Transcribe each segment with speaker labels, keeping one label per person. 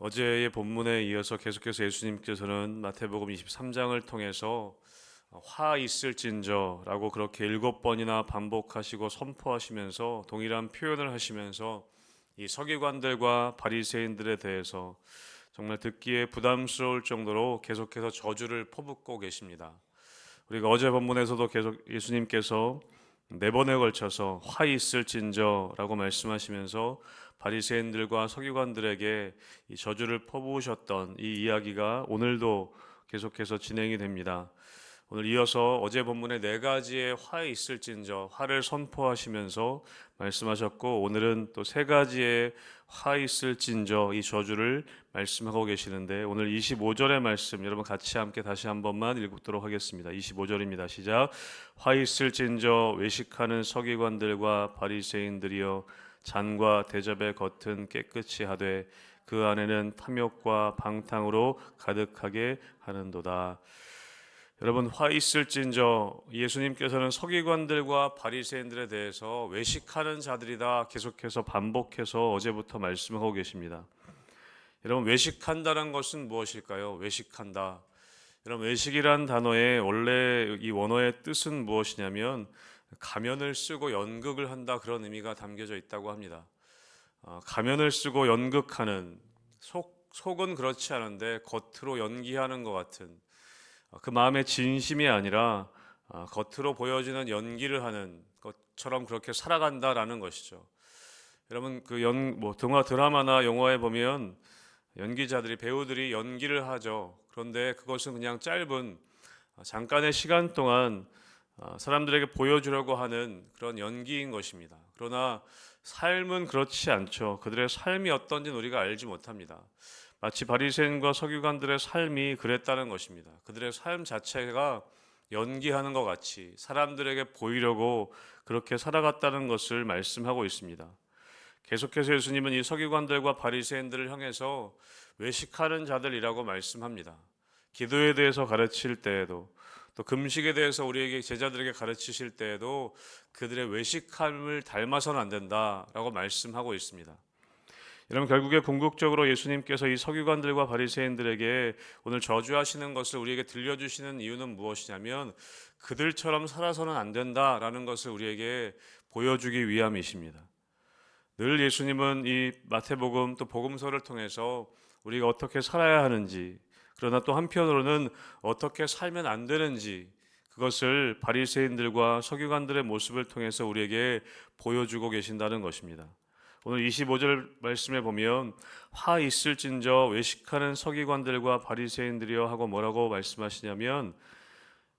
Speaker 1: 어제의 본문에 이어서 계속해서 예수님께서는 마태복음 23장을 통해서 화 있을진저라고 그렇게 7번이나 반복하시고 선포하시면서 동일한 표현을 하시면서 이 서기관들과 바리새인들에 대해서 정말 듣기에 부담스러울 정도로 계속해서 저주를 퍼붓고 계십니다. 우리가 어제 본문에서도 계속 예수님께서 4번에 걸쳐서 화 있을진저라고 말씀하시면서 바리새인들과 서기관들에게 이 저주를 퍼부으셨던 이 이야기가 오늘도 계속해서 진행이 됩니다. 오늘 이어서 어제 본문에 4가지의 화 있을진저 화를 선포하시면서 말씀하셨고, 오늘은 또 3가지의 화 있을진저 이 저주를 말씀하고 계시는데, 오늘 25절의 말씀 여러분 같이 함께 다시 한 번만 읽도록 하겠습니다. 25절입니다. 시작. 화 있을진저 외식하는 서기관들과 바리새인들이여, 잔과 대접의 겉은 깨끗이 하되 그 안에는 탐욕과 방탕으로 가득하게 하는도다. 여러분, 화 있을진저, 예수님께서는 서기관들과 바리새인들에 대해서 외식하는 자들이다 계속해서 반복해서 어제부터 말씀하고 계십니다. 여러분, 외식한다는 것은 무엇일까요? 외식한다. 여러분, 외식이란 단어의 원래 이 원어의 뜻은 무엇이냐면 가면을 쓰고 연극을 한다, 그런 의미가 담겨져 있다고 합니다. 가면을 쓰고 연극하는, 속은 그렇지 않은데 겉으로 연기하는 것 같은, 그 마음의 진심이 아니라 겉으로 보여지는 연기를 하는 것처럼 그렇게 살아간다라는 것이죠. 여러분, 드라마나 영화에 보면 연기자들이, 배우들이 연기를 하죠. 그런데 그것은 그냥 짧은 잠깐의 시간 동안 사람들에게 보여주려고 하는 그런 연기인 것입니다. 그러나 삶은 그렇지 않죠. 그들의 삶이 어떤지는 우리가 알지 못합니다. 마치 바리새인과 서기관들의 삶이 그랬다는 것입니다. 그들의 삶 자체가 연기하는 것 같이 사람들에게 보이려고 그렇게 살아갔다는 것을 말씀하고 있습니다. 계속해서 예수님은 이 서기관들과 바리새인들을 향해서 외식하는 자들이라고 말씀합니다. 기도에 대해서 가르칠 때에도, 또 금식에 대해서 우리에게, 제자들에게 가르치실 때에도 그들의 외식함을 닮아서는 안 된다라고 말씀하고 있습니다. 여러분, 결국에 궁극적으로 예수님께서 이 서기관들과 바리새인들에게 오늘 저주하시는 것을 우리에게 들려주시는 이유는 무엇이냐면 그들처럼 살아서는 안 된다라는 것을 우리에게 보여주기 위함이십니다. 늘 예수님은 이 마태복음 또 복음서를 통해서 우리가 어떻게 살아야 하는지, 그러나 또 한편으로는 어떻게 살면 안 되는지, 그것을 바리새인들과 서기관들의 모습을 통해서 우리에게 보여주고 계신다는 것입니다. 오늘 25절 말씀에 보면 화 있을진저 외식하는 서기관들과 바리새인들이여 하고 뭐라고 말씀하시냐면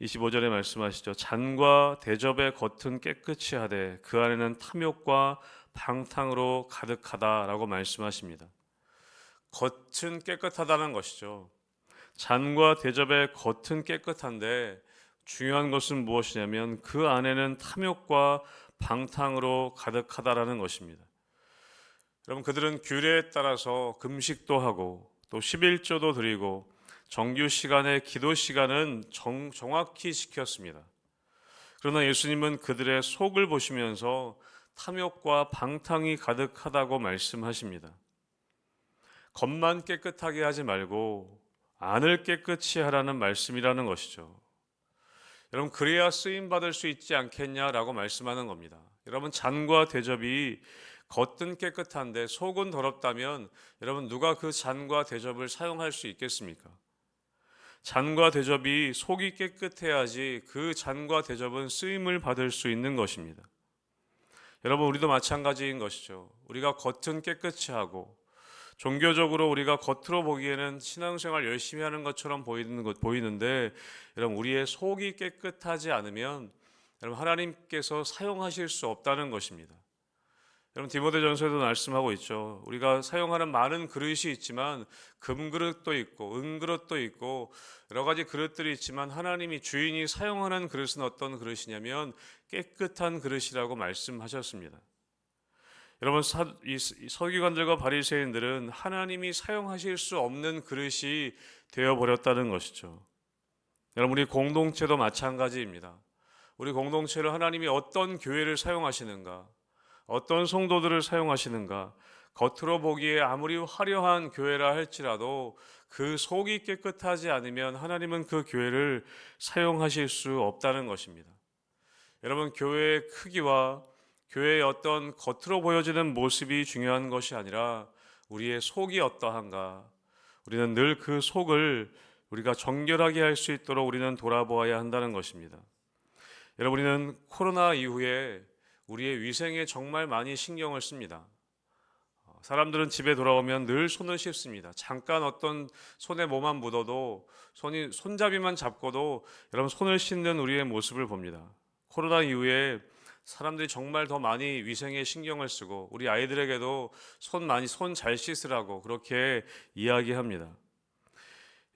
Speaker 1: 25절에 말씀하시죠. 잔과 대접의 겉은 깨끗이 하되 그 안에는 탐욕과 방탕으로 가득하다라고 말씀하십니다. 겉은 깨끗하다는 것이죠. 잔과 대접의 겉은 깨끗한데 중요한 것은 무엇이냐면 그 안에는 탐욕과 방탕으로 가득하다라는 것입니다. 여러분, 그들은 규례에 따라서 금식도 하고 또 11조도 드리고 정규 시간에 기도 시간은 정확히 지켰습니다. 그러나 예수님은 그들의 속을 보시면서 탐욕과 방탕이 가득하다고 말씀하십니다. 겉만 깨끗하게 하지 말고 안을 깨끗이 하라는 말씀이라는 것이죠. 여러분, 그래야 쓰임 받을 수 있지 않겠냐라고 말씀하는 겁니다. 여러분, 잔과 대접이 겉은 깨끗한데 속은 더럽다면 여러분, 누가 그 잔과 대접을 사용할 수 있겠습니까? 잔과 대접이 속이 깨끗해야지 그 잔과 대접은 쓰임을 받을 수 있는 것입니다. 여러분, 우리도 마찬가지인 것이죠. 우리가 겉은 깨끗이 하고 종교적으로 우리가 겉으로 보기에는 신앙생활 열심히 하는 것처럼 보이는데 여러분, 우리의 속이 깨끗하지 않으면 여러분, 하나님께서 사용하실 수 없다는 것입니다. 여러분, 디모데전서에도 말씀하고 있죠. 우리가 사용하는 많은 그릇이 있지만 금그릇도 있고 은그릇도 있고 여러 가지 그릇들이 있지만 하나님이, 주인이 사용하는 그릇은 어떤 그릇이냐면 깨끗한 그릇이라고 말씀하셨습니다. 여러분, 이 서기관들과 바리새인들은 하나님이 사용하실 수 없는 그릇이 되어버렸다는 것이죠. 여러분, 우리 공동체도 마찬가지입니다. 우리 공동체를 하나님이 어떤 교회를 사용하시는가, 어떤 성도들을 사용하시는가, 겉으로 보기에 아무리 화려한 교회라 할지라도 그 속이 깨끗하지 않으면 하나님은 그 교회를 사용하실 수 없다는 것입니다. 여러분, 교회의 크기와 교회의 어떤 겉으로 보여지는 모습이 중요한 것이 아니라 우리의 속이 어떠한가, 우리는 늘 그 속을 우리가 정결하게 할 수 있도록 우리는 돌아보아야 한다는 것입니다. 여러분, 우리는 코로나 이후에 우리의 위생에 정말 많이 신경을 씁니다. 사람들은 집에 돌아오면 늘 손을 씻습니다. 잠깐 어떤 손에 뭐만 묻어도 손잡이만 잡고도 여러분 손을 씻는 우리의 모습을 봅니다. 코로나 이후에 사람들이 정말 더 많이 위생에 신경을 쓰고 우리 아이들에게도 손 잘 씻으라고 그렇게 이야기합니다.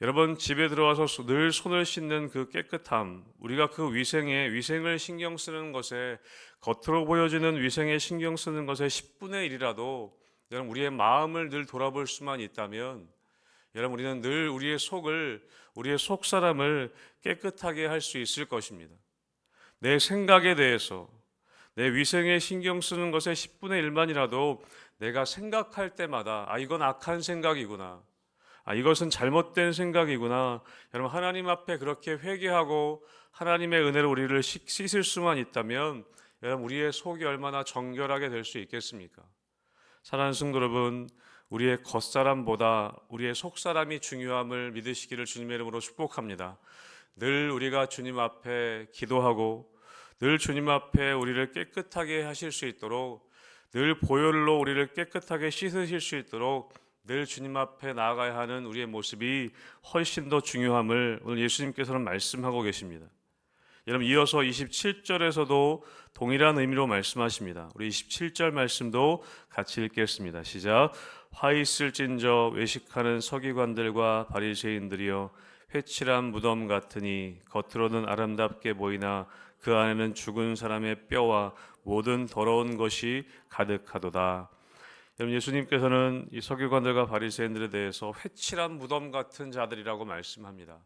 Speaker 1: 여러분, 집에 들어와서 늘 손을 씻는 그 깨끗함, 우리가 그 위생을 신경 쓰는 것에, 겉으로 보여지는 위생에 신경 쓰는 것에 10분의 1이라도 여러분 우리의 마음을 늘 돌아볼 수만 있다면 여러분 우리는 늘 우리의 속 사람을 깨끗하게 할 수 있을 것입니다. 내 생각에 대해서, 내 위생에 신경 쓰는 것에 10분의 1만이라도 내가 생각할 때마다 이건 악한 생각이구나, 이것은 잘못된 생각이구나, 여러분 하나님 앞에 그렇게 회개하고 하나님의 은혜로 우리를 씻을 수만 있다면 여러분 우리의 속이 얼마나 정결하게 될 수 있겠습니까? 사랑하는 성도 여러분, 우리의 겉사람보다 우리의 속사람이 중요함을 믿으시기를 주님의 이름으로 축복합니다. 늘 우리가 주님 앞에 기도하고 늘 주님 앞에 우리를 깨끗하게 하실 수 있도록, 늘 보혈로 우리를 깨끗하게 씻으실 수 있도록 늘 주님 앞에 나아가야 하는 우리의 모습이 훨씬 더 중요함을 오늘 예수님께서는 말씀하고 계십니다. 여러분, 이어서 27절에서도 동일한 의미로 말씀하십니다. 우리 27절 말씀도 같이 읽겠습니다. 시작. 화 있을진저 외식하는 서기관들과 바리새인들이여, 회칠한 무덤 같으니 겉으로는 아름답게 보이나 그 안에는 죽은 사람의 뼈와 모든 더러운 것이 가득하도다. 여러분, 예수님께서는 이 서기관들과 바리새인들에 대해서 회칠한 무덤 같은 자들이라고 말씀합니다.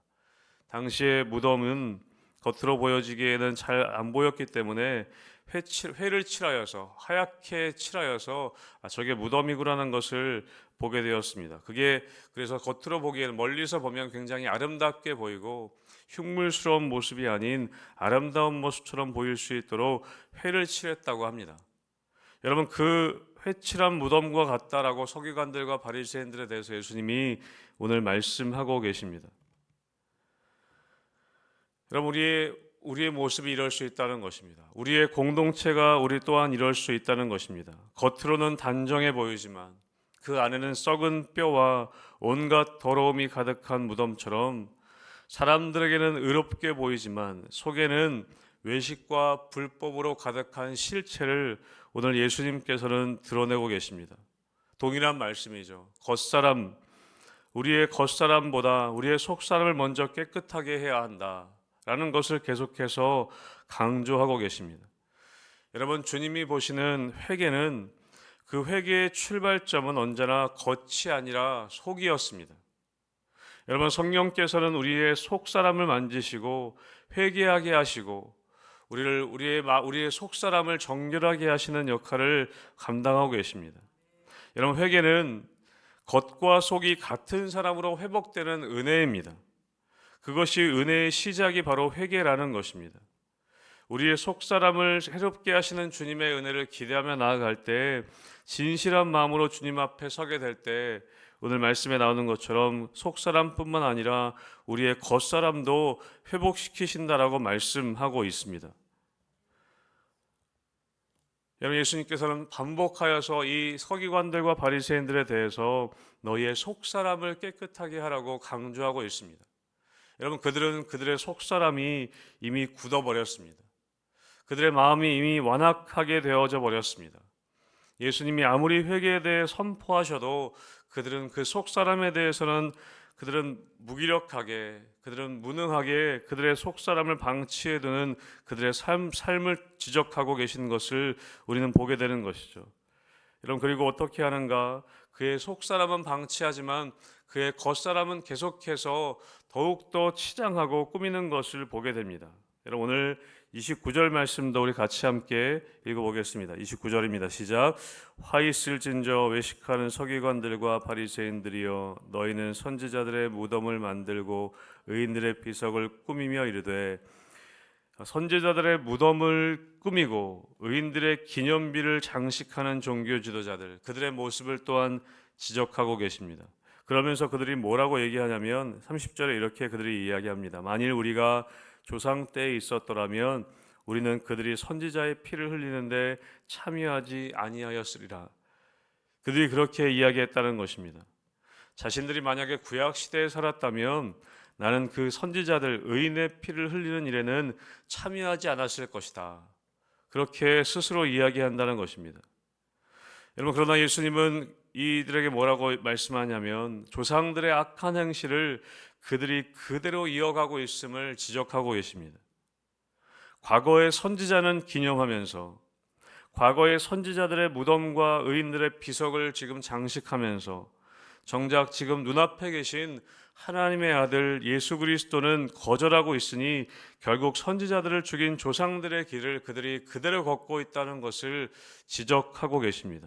Speaker 1: 당시의 무덤은 겉으로 보여지기에는 잘 안 보였기 때문에 회를 칠하여서, 하얗게 칠하여서 저게 무덤이구라는 것을 보게 되었습니다. 그게 그래서 겉으로 보기에는, 멀리서 보면 굉장히 아름답게 보이고 흉물스러운 모습이 아닌 아름다운 모습처럼 보일 수 있도록 회를 칠했다고 합니다. 여러분, 그 회칠한 무덤과 같다라고 서기관들과 바리새인들에 대해서 예수님이 오늘 말씀하고 계십니다. 여러분, 우리의 모습이 이럴 수 있다는 것입니다. 우리의 공동체가 우리 또한 이럴 수 있다는 것입니다. 겉으로는 단정해 보이지만 그 안에는 썩은 뼈와 온갖 더러움이 가득한 무덤처럼 사람들에게는 의롭게 보이지만 속에는 외식과 불법으로 가득한 실체를 오늘 예수님께서는 드러내고 계십니다. 동일한 말씀이죠. 우리의 겉사람보다 우리의 속사람을 먼저 깨끗하게 해야 한다라는 것을 계속해서 강조하고 계십니다. 여러분, 주님이 보시는 회개는, 그 회개의 출발점은 언제나 겉이 아니라 속이었습니다. 여러분, 성령께서는 우리의 속사람을 만지시고 회개하게 하시고 우리의 속사람을 정결하게 하시는 역할을 감당하고 계십니다. 여러분, 회개는 겉과 속이 같은 사람으로 회복되는 은혜입니다. 그것이 은혜의 시작이 바로 회개라는 것입니다. 우리의 속사람을 새롭게 하시는 주님의 은혜를 기대하며 나아갈 때, 진실한 마음으로 주님 앞에 서게 될 때, 오늘 말씀에 나오는 것처럼 속사람뿐만 아니라 우리의 겉사람도 회복시키신다라고 말씀하고 있습니다. 여러분, 예수님께서는 반복하여서 이 서기관들과 바리새인들에 대해서 너희의 속사람을 깨끗하게 하라고 강조하고 있습니다. 여러분, 그들의 속사람이 이미 굳어버렸습니다. 그들의 마음이 이미 완악하게 되어져 버렸습니다. 예수님이 아무리 회개에 대해 선포하셔도 그들은 그 속사람에 대해서는 그들은 무기력하게, 그들은 무능하게 그들의 속사람을 방치해두는 그들의 삶을 지적하고 계신 것을 우리는 보게 되는 것이죠. 여러분, 그리고 어떻게 하는가? 그의 속사람은 방치하지만 그의 겉사람은 계속해서 더욱더 치장하고 꾸미는 것을 보게 됩니다. 여러분, 오늘 29절 말씀도 우리 같이 함께 읽어보겠습니다. 29절입니다. 시작. 화 있을진저 외식하는 서기관들과 바리새인들이여 너희는 선지자들의 무덤을 만들고 의인들의 비석을 꾸미며 이르되. 선지자들의 무덤을 꾸미고 의인들의 기념비를 장식하는 종교 지도자들, 그들의 모습을 또한 지적하고 계십니다. 그러면서 그들이 뭐라고 얘기하냐면 30절에 이렇게 그들이 이야기합니다. 만일 우리가 조상 때에 있었더라면 우리는 그들이 선지자의 피를 흘리는데 참여하지 아니하였으리라. 그들이 그렇게 이야기했다는 것입니다. 자신들이 만약에 구약 시대에 살았다면 나는 그 선지자들 의인의 피를 흘리는 일에는 참여하지 않았을 것이다. 그렇게 스스로 이야기한다는 것입니다. 여러분, 그러나 예수님은 이들에게 뭐라고 말씀하냐면 조상들의 악한 행실을 그들이 그대로 이어가고 있음을 지적하고 계십니다. 과거의 선지자는 기념하면서 과거의 선지자들의 무덤과 의인들의 비석을 지금 장식하면서 정작 지금 눈앞에 계신 하나님의 아들 예수 그리스도는 거절하고 있으니 결국 선지자들을 죽인 조상들의 길을 그들이 그대로 걷고 있다는 것을 지적하고 계십니다.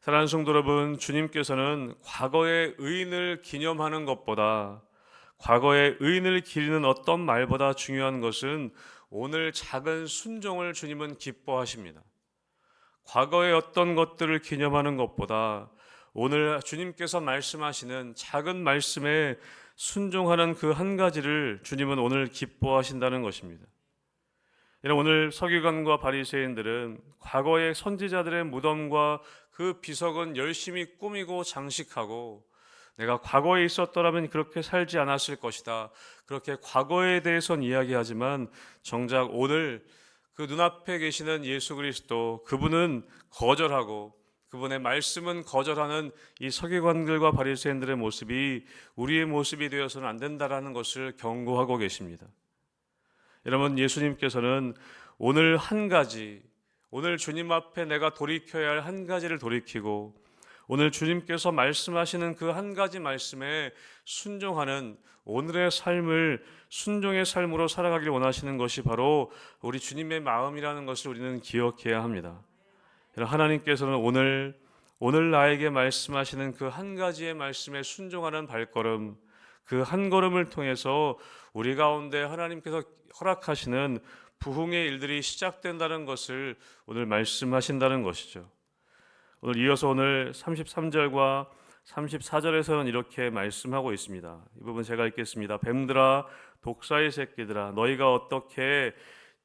Speaker 1: 사랑하는 성도 여러분, 주님께서는 과거의 의인을 기념하는 것보다 과거의 의인을 기리는 어떤 말보다 중요한 것은 오늘 작은 순종을 주님은 기뻐하십니다. 과거의 어떤 것들을 기념하는 것보다 오늘 주님께서 말씀하시는 작은 말씀에 순종하는 그 한 가지를 주님은 오늘 기뻐하신다는 것입니다. 오늘 서기관과 바리새인들은 과거의 선지자들의 무덤과 그 비석은 열심히 꾸미고 장식하고 내가 과거에 있었더라면 그렇게 살지 않았을 것이다. 그렇게 과거에 대해서는 이야기하지만 정작 오늘 그 눈앞에 계시는 예수 그리스도, 그분은 거절하고 그분의 말씀은 거절하는 이 서기관들과 바리새인들의 모습이 우리의 모습이 되어서는 안 된다라는 것을 경고하고 계십니다. 여러분, 예수님께서는 오늘 한 가지, 오늘 주님 앞에 내가 돌이켜야 할 한 가지를 돌이키고 오늘 주님께서 말씀하시는 그 한 가지 말씀에 순종하는 오늘의 삶을 순종의 삶으로 살아가길 원하시는 것이 바로 우리 주님의 마음이라는 것을 우리는 기억해야 합니다. 하나님께서는 오늘 나에게 말씀하시는 그 한 가지의 말씀에 순종하는 발걸음, 그 한 걸음을 통해서 우리 가운데 하나님께서 허락하시는 부흥의 일들이 시작된다는 것을 오늘 말씀하신다는 것이죠. 오늘 이어서 오늘 33절과 34절에서는 이렇게 말씀하고 있습니다. 이 부분 제가 읽겠습니다. 뱀들아, 독사의 새끼들아, 너희가 어떻게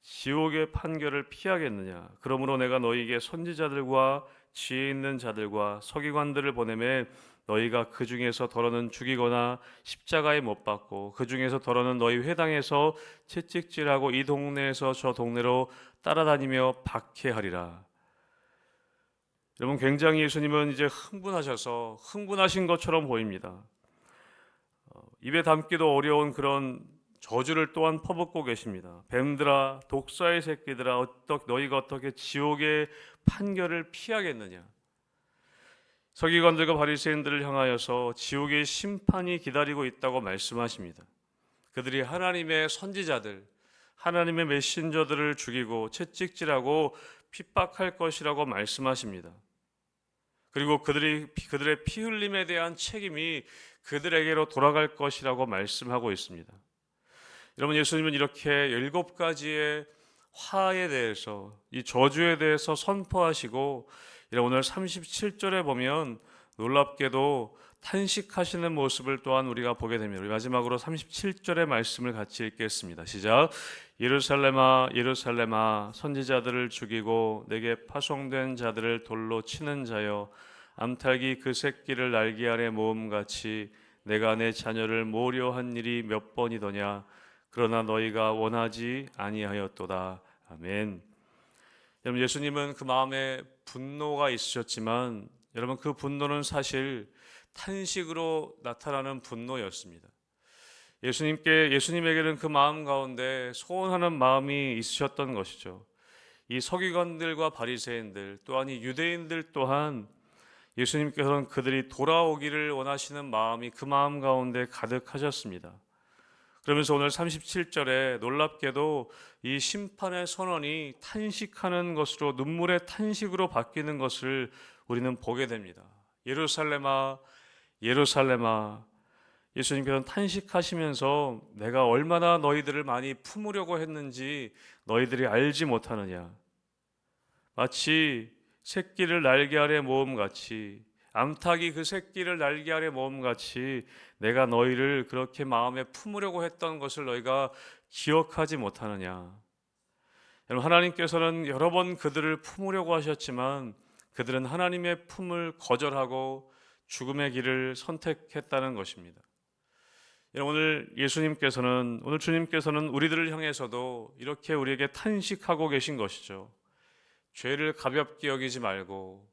Speaker 1: 지옥의 판결을 피하겠느냐? 그러므로 내가 너희에게 선지자들과 지혜 있는 자들과 서기관들을 보내매 너희가 그 중에서 더러는 죽이거나 십자가에 못 박고 그 중에서 더러는 너희 회당에서 채찍질하고 이 동네에서 저 동네로 따라다니며 박해하리라. 여러분, 굉장히 예수님은 이제 흥분하신 것처럼 보입니다. 입에 담기도 어려운 그런 저주를 또한 퍼붓고 계십니다. 뱀들아, 독사의 새끼들아, 너희가 어떻게 지옥의 판결을 피하겠느냐? 서기관들과 바리새인들을 향하여서 지옥의 심판이 기다리고 있다고 말씀하십니다. 그들이 하나님의 선지자들, 하나님의 메신저들을 죽이고 채찍질하고 핍박할 것이라고 말씀하십니다. 그리고 그들의 피 흘림에 대한 책임이 그들에게로 돌아갈 것이라고 말씀하고 있습니다. 여러분, 예수님은 이렇게 7가지의 화에 대해서, 이 저주에 대해서 선포하시고 오늘 37절에 보면 놀랍게도 탄식하시는 모습을 또한 우리가 보게 됩니다. 우리 마지막으로 37절의 말씀을 같이 읽겠습니다. 시작. 예루살렘아, 예루살렘아, 선지자들을 죽이고 내게 파송된 자들을 돌로 치는 자여, 암탉이 그 새끼를 날개 아래 모음같이 내가 내 자녀를 모려한 일이 몇 번이더냐? 그러나 너희가 원하지 아니하였도다. 아멘. 여러분, 예수님은 그 마음에 분노가 있으셨지만 여러분, 그 분노는 사실 탄식으로 나타나는 분노였습니다. 예수님에게는 그 마음 가운데 소원하는 마음이 있으셨던 것이죠. 이 서기관들과 바리새인들 또한 이 유대인들 또한 예수님께서는 그들이 돌아오기를 원하시는 마음이 그 마음 가운데 가득하셨습니다. 그러면서 오늘 37절에 놀랍게도 이 심판의 선언이 탄식하는 것으로, 눈물의 탄식으로 바뀌는 것을 우리는 보게 됩니다. 예루살렘아, 예루살렘아, 예수님께서는 탄식하시면서 내가 얼마나 너희들을 많이 품으려고 했는지 너희들이 알지 못하느냐. 마치 새끼를 날개 아래 모음 같이, 암탉이 그 새끼를 날개 아래 모음 같이 내가 너희를 그렇게 마음에 품으려고 했던 것을 너희가 기억하지 못하느냐. 여러분, 하나님께서는 여러 번 그들을 품으려고 하셨지만 그들은 하나님의 품을 거절하고 죽음의 길을 선택했다는 것입니다. 오늘 오늘 주님께서는 우리들을 향해서도 이렇게 우리에게 탄식하고 계신 것이죠. 죄를 가볍게 여기지 말고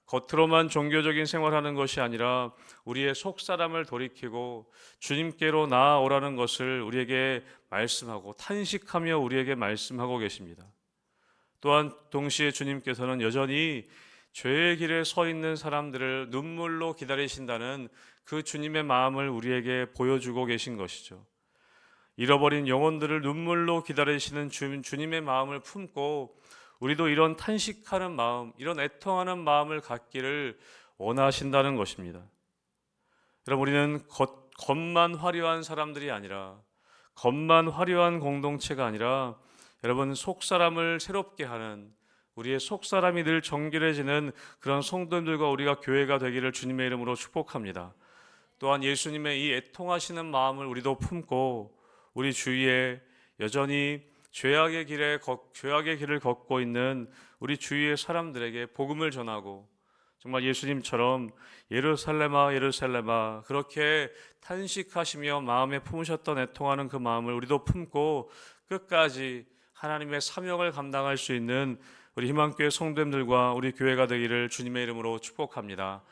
Speaker 1: 겉으로만 종교적인 생활하는 것이 아니라 우리의 속사람을 돌이키고 주님께로 나아오라는 것을 우리에게 말씀하고 탄식하며 우리에게 말씀하고 계십니다. 또한 동시에 주님께서는 여전히 죄의 길에 서 있는 사람들을 눈물로 기다리신다는 그 주님의 마음을 우리에게 보여주고 계신 것이죠. 잃어버린 영혼들을 눈물로 기다리시는 주님의 마음을 품고 우리도 이런 탄식하는 마음, 이런 애통하는 마음을 갖기를 원하신다는 것입니다. 여러분, 우리는 겉만 화려한 사람들이 아니라, 겉만 화려한 공동체가 아니라 여러분, 속사람을 새롭게 하는, 우리의 속사람이 늘 정결해지는 그런 성도들과 우리가 교회가 되기를 주님의 이름으로 축복합니다. 또한 예수님의 이 애통하시는 마음을 우리도 품고 우리 주위에 여전히 죄악의 길을 걷고 있는 우리 주위의 사람들에게 복음을 전하고, 정말 예수님처럼 예루살렘아 예루살렘아 그렇게 탄식하시며 마음에 품으셨던 애통하는 그 마음을 우리도 품고 끝까지 하나님의 사명을 감당할 수 있는 우리 희망교회 성도님들과 우리 교회가 되기를 주님의 이름으로 축복합니다.